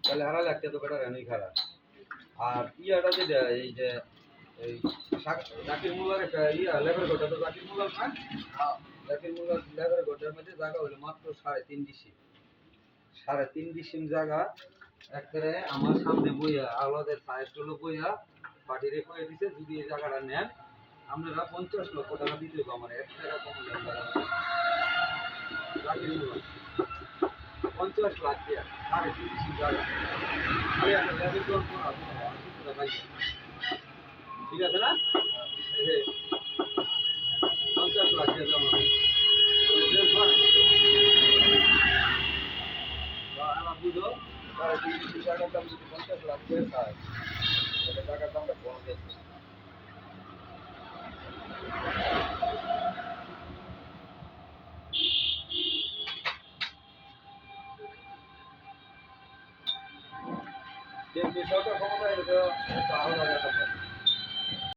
তাহলে হারা লাগতে তো বেটা রানি খারা আর ইয়াটা যেটা এই যে এই জাকির মুল্লার একটা ইয়া লেবার গোটা তো জাকির মুল্লার না জাকির মুল্লার লেবার গোটার মধ্যে জায়গা হলো মাত্র 3.5 ডিসিম 3.5 ডিসিম জায়গা একবারে আমার সামনে বইয়া আলাদের সাইড হলো বইয়া পার্টিরে কয়ে দিছে যদি এই জায়গাটা নেন আপনারা 50 লক্ষ টাকা দিতে হবে আমার 1 টাকা কম জাকির মুল্লা 50 লাখ টাকা 3.5 ডিসিম জায়গা আমি একটা লেবার গোল করাবো ঠিক আছে না 50 লাখ টাকা জমা আমার বুঝো 3.5 টাকার দাম যদি 50 লাখ টাকা হয় তাহলে টাকার দামটা কম গেছে সরকার ক্ষমতা এটা তো আলাদা